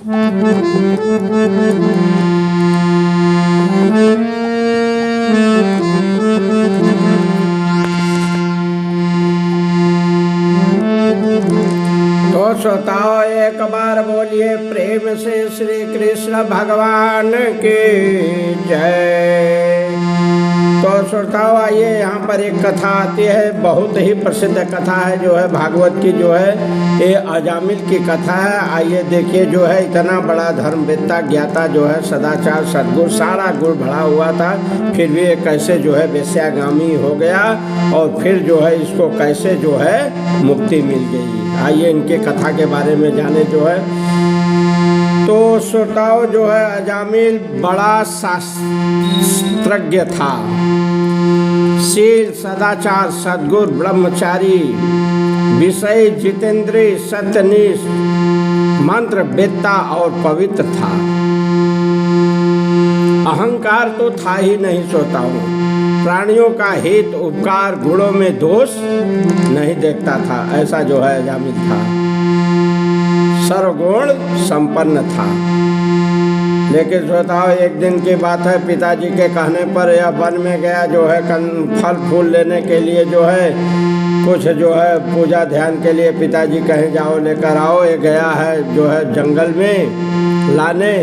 तो श्रोताओ एक बार बोलिए प्रेम से श्री कृष्ण भगवान की जय। तो श्रोताओ आइए, यहाँ पर एक कथा आती है, बहुत ही प्रसिद्ध कथा है जो है भागवत की, जो है ये अजामिल की कथा है। आइए देखिए, जो है इतना बड़ा धर्मवेत्ता ज्ञाता जो है सदाचार सद्गुण सारा गुण भरा हुआ था, फिर भी ये कैसे जो है वेश्यागामी हो गया और फिर जो है इसको कैसे जो है मुक्ति मिल गई। आइए इनके कथा के बारे में जाने जो है। तो श्रोताओं जो है अजामिल बड़ा शास्त्रज्ञ था, शील सदाचार सद्गुण ब्रह्मचारी विषय जितेंद्रिय सत्यनिष्ठ मंत्र वेत्ता और पवित्र था। अहंकार तो था ही नहीं श्रोताओं, प्राणियों का हित उपकार गुणों में दोष नहीं देखता था, ऐसा जो है अजामिल था। सर्वगुण संपन्न था। लेकिन श्रोताओ एक दिन की बात है, पिताजी के कहने पर यह वन में गया जो है फल फूल लेने के लिए, जो है कुछ जो है पूजा ध्यान के लिए पिताजी कहीं जाओ लेकर आओ। ये गया है जो है जंगल में लाने,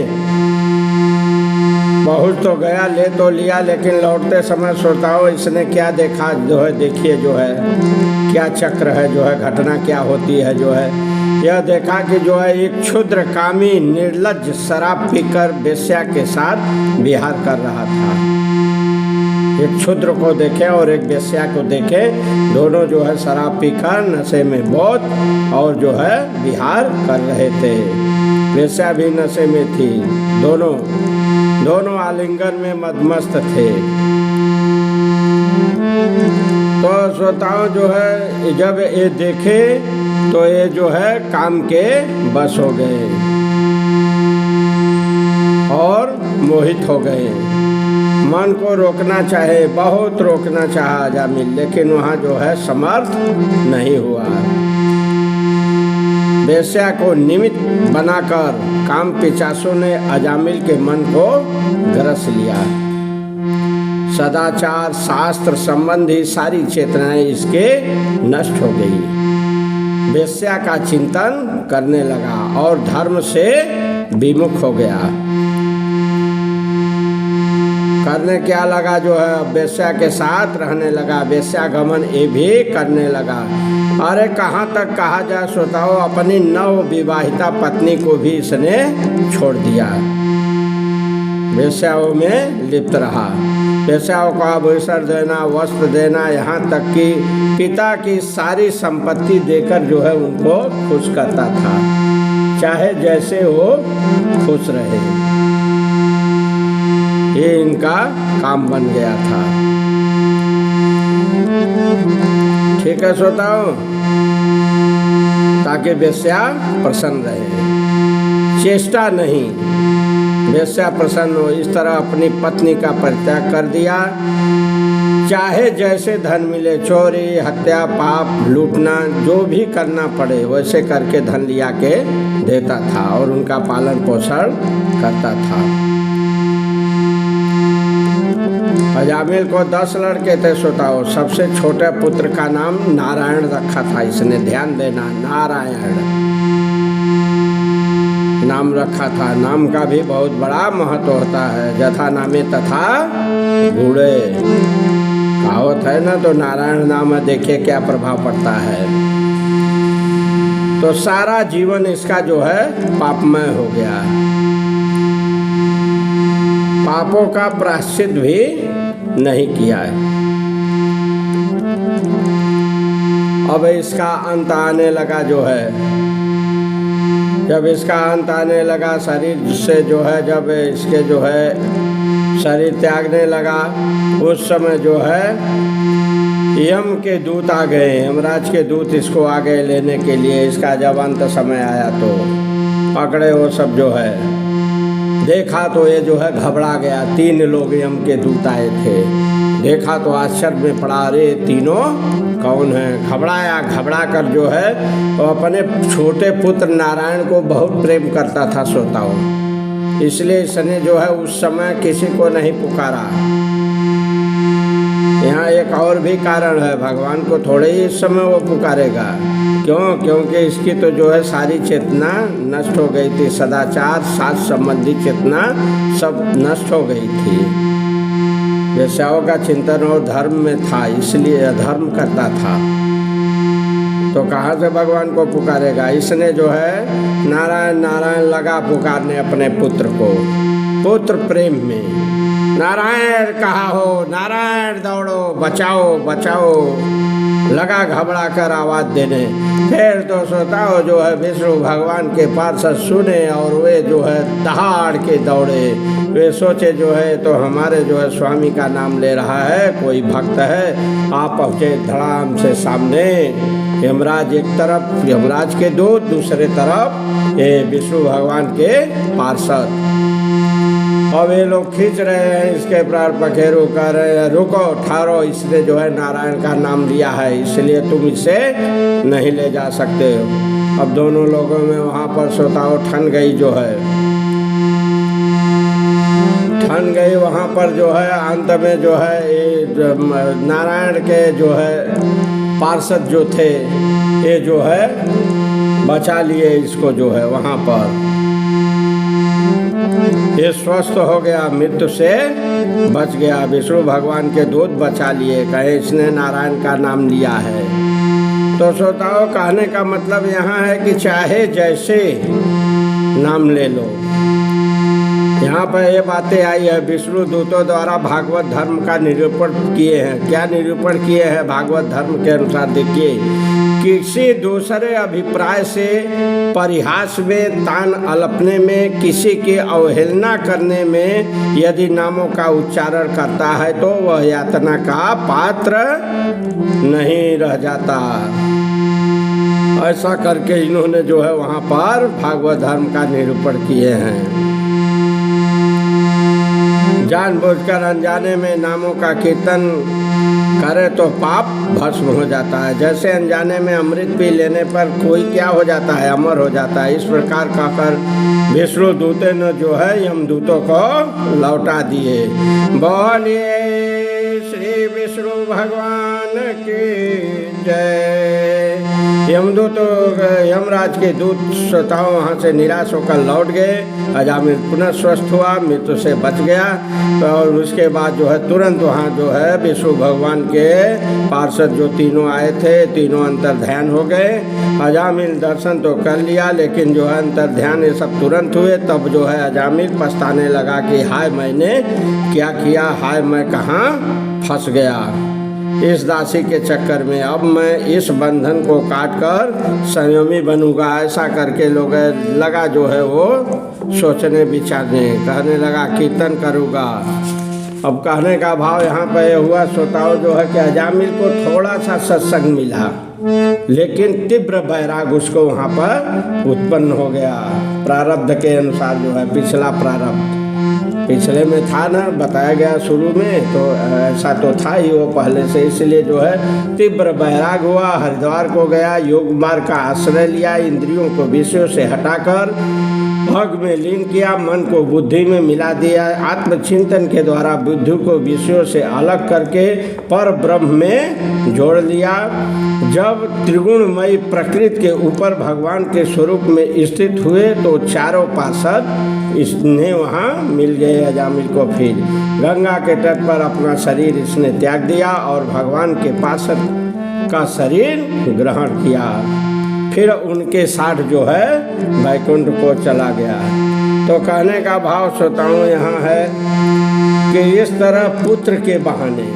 बहुत तो गया ले तो लिया, लेकिन लौटते समय श्रोताओ इसने क्या देखा जो है, देखिए जो है क्या चक्र है, जो है घटना क्या होती है। जो है यह देखा कि जो है एक क्षुद्र कामी निर्लज्ज शराब पीकर वेश्या के साथ विहार कर रहा था। एक क्षुद्र को देखे और एक वेश्या को देखे, दोनों जो है शराब पीकर नशे में बहुत और जो है विहार कर रहे थे। वेश्या भी नशे में थी, दोनों आलिंगन में मदमस्त थे। तो श्रोताओं जो है जब ये देखे तो ये जो है काम के बस हो गए और मोहित हो गए। मन को रोकना चाहे, बहुत रोकना चाहा अजामिल, लेकिन वहाँ जो है समर्थ नहीं हुआ। वेश्या को निमित्त बनाकर काम पिचासों ने अजामिल के मन को ग्रस लिया। सदाचार शास्त्र संबंधी सारी चेतनाएं इसके नष्ट हो गई। वेश्या का चिंतन करने लगा और धर्म से विमुख हो गया। करने क्या लगा, जो है वेश्या के साथ रहने लगा, वेश्यागमन ये भी करने लगा। अरे कहाँ तक कहा जाए श्रोताओ, अपनी नव विवाहिता पत्नी को भी इसने छोड़ दिया, वेश्याओं में लिप्त रहा। वेश्याओं को आभूषण देना, वस्त्र देना, यहाँ तक कि पिता की सारी संपत्ति देकर जो है उनको खुश करता था, चाहे जैसे वो खुश रहे। ये इनका काम बन गया था। ठीक है श्रोताओ, ताकि वेश्या प्रसन्न रहे, चेष्टा नहीं, वेश्या प्रसन्न हो, इस तरह अपनी पत्नी का परित्याग कर दिया। चाहे जैसे धन मिले, चोरी हत्या पाप लूटना जो भी करना पड़े वैसे करके धन लिया के देता था और उनका पालन पोषण करता था। अजामिल को 10 लड़के थे श्रोताओ, सबसे छोटे पुत्र का नाम नारायण रखा था इसने, ध्यान देना, नारायण नाम रखा था। नाम का भी बहुत बड़ा महत्व होता है, जथा नामे तथा गुणे कहावत है ना, तो नारायण नाम में देखिए क्या प्रभाव पड़ता है। तो सारा जीवन इसका जो है पापमय हो गया, पापों का प्रायश्चित भी नहीं किया है। अब इसका अंत आने लगा, जो है जब इसका अंत आने लगा शरीर से, जो है जब इसके जो है शरीर त्यागने लगा, उस समय जो है यम के दूत आ गए, यमराज के दूत इसको आ गए लेने के लिए। इसका जब अंत समय आया तो पकड़े वो सब, जो है देखा तो ये जो है घबरा गया। 3 लोग यम के दूत आए थे, देखा तो आश्चर्य में पड़ा, अरे तीनों कौन है। घबराया, घबरा कर जो है वो अपने छोटे पुत्र नारायण को बहुत प्रेम करता था श्रोताओं, इसलिए इसने जो है उस समय किसी को नहीं पुकारा। यहाँ एक और भी कारण है, भगवान को थोड़े ही इस समय वो पुकारेगा। क्यों? क्योंकि इसकी तो जो है सारी चेतना नष्ट हो गई थी, सदाचार शास्त्र संबंधी चेतना सब नष्ट हो गई थी। वेश्याओं का चिंतन और धर्म में था, इसलिए अधर्म करता था। तो कहाँ से भगवान को पुकारेगा। इसने जो है नारायण नारायण लगा पुकारने अपने पुत्र को, पुत्र प्रेम में। नारायण कहा हो, नारायण दौड़ो, बचाओ बचाओ, लगा घबरा कर आवाज देने। फिर तो श्रोताओं जो है विष्णु भगवान के पार्षद सुने और वे जो है दहाड़ के दौड़े। वे सोचे जो है तो हमारे जो है स्वामी का नाम ले रहा है, कोई भक्त है। आप पहुँचे धड़ाम से सामने। यमराज एक तरफ, यमराज के दूत दूसरे तरफ, ये विष्णु भगवान के पार्षद। अब ये लोग खींच रहे हैं इसके प्राण पखेरु कर रहे हैं, रुको ठहरो, इसने जो है नारायण का नाम लिया है, इसलिए तुम इसे नहीं ले जा सकते हो। अब दोनों लोगों में वहाँ पर श्रोताओं ठन गई जो है, ठन गई वहाँ पर जो है। अंत में जो है ये नारायण के जो है पार्षद जो थे, ये जो है बचा लिए इसको जो है वहाँ पर। ये स्वस्थ हो गया, मृत्यु से बच गया। विष्णु भगवान के दूत बचा लिए, कहे इसने नारायण का नाम लिया है। तो श्रोताओं कहने का मतलब यहाँ है कि चाहे जैसे नाम ले लो। यहाँ पर ये बातें आई है, विष्णु दूतों द्वारा भागवत धर्म का निरूपण किए हैं। क्या निरूपण किए हैं भागवत धर्म के अनुसार? देखिए, किसी दूसरे अभिप्राय से, परिहास में, तान अलपने में, किसी की अवहेलना करने में यदि नामों का उच्चारण करता है तो वह यातना का पात्र नहीं रह जाता। ऐसा करके इन्होंने जो है वहाँ पर भागवत धर्म का निरूपण किए हैं। जानबूझकर अनजाने में नामों का कीर्तन करे तो पाप भस्म हो जाता है। जैसे अनजाने में अमृत पी लेने पर कोई क्या हो जाता है, अमर हो जाता है। इस प्रकार कहकर विष्णु दूते ने जो है यमदूतों को लौटा दिए। बोलिए श्री विष्णु भगवान की जय। यमदूत यमराज के दूत श्रोताओं वहाँ से निराश होकर लौट गए। अजामिल पुनः स्वस्थ हुआ, मृत्यु से बच गया। और उसके बाद जो है तुरंत वहाँ जो है विष्णु भगवान के पार्षद जो तीनों आए थे, तीनों अंतर ध्यान हो गए। अजामिल दर्शन तो कर लिया, लेकिन जो है अंतर ध्यान ये सब तुरंत हुए। तब जो है अजामिल पछताने लगा कि हाय मैंने क्या किया, हाय मैं कहाँ फंस गया इस दासी के चक्कर में। अब मैं इस बंधन को काटकर संयमी बनूंगा। ऐसा करके लोग लगा जो है वो सोचने विचारने, कहने लगा कीर्तन करूँगा। अब कहने का भाव यहाँ पर हुआ श्रोताओं जो है कि अजामिल को थोड़ा सा सत्संग मिला, लेकिन तीव्र वैराग उसको वहाँ पर उत्पन्न हो गया। प्रारब्ध के अनुसार जो है, पिछला प्रारब्ध पिछले में था ना, बताया गया शुरू में, तो ऐसा तो था ही वो पहले से। इसलिए जो है तीव्र वैराग हुआ, हरिद्वार को गया, योग मार्ग का आश्रय लिया, इंद्रियों को विषयों से हटाकर भग में लीन किया, मन को बुद्धि में मिला दिया। आत्मचिंतन के द्वारा बुद्धि को विषयों से अलग करके पर ब्रह्म में जोड़ लिया। जब त्रिगुणमयी प्रकृति के ऊपर भगवान के स्वरूप में स्थित हुए तो चारों पार्षद इसने वहाँ मिल गए अजामिल को। फिर गंगा के तट पर अपना शरीर इसने त्याग दिया और भगवान के पार्षद का शरीर ग्रहण किया। फिर उनके साथ जो है वैकुंठ को चला गया। तो कहने का भाव श्रोताओं यहाँ है कि इस तरह पुत्र के बहाने,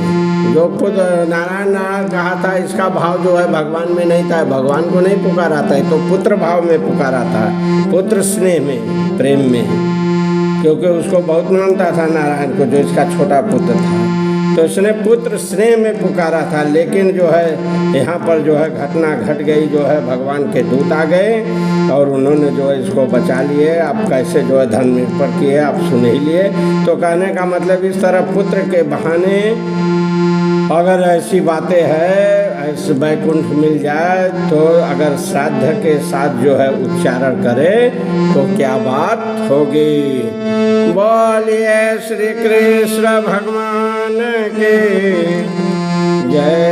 जो पुत्र नारायण नारायण कहा था, इसका भाव जो है भगवान में नहीं था, भगवान को नहीं पुकारा था, तो पुत्र भाव में पुकारा था, पुत्र स्नेह में, प्रेम में, क्योंकि उसको बहुत मानता था नारायण को, जो इसका छोटा पुत्र था। तो इसने पुत्र स्नेह में पुकारा था। लेकिन जो है यहाँ पर जो है घटना घट गई, जो है भगवान के दूत आ गए और उन्होंने जो है इसको बचा लिए। आप कैसे जो है धन निरूपण किए आप सुन ही लिए। तो कहने का मतलब इस तरह पुत्र के बहाने अगर ऐसी बातें हैं, ऐसे वैकुंठ मिल जाए तो अगर श्राद्ध के साथ जो है उच्चारण करे तो क्या बात होगी। बोलिए श्री कृष्ण भगवान की जय।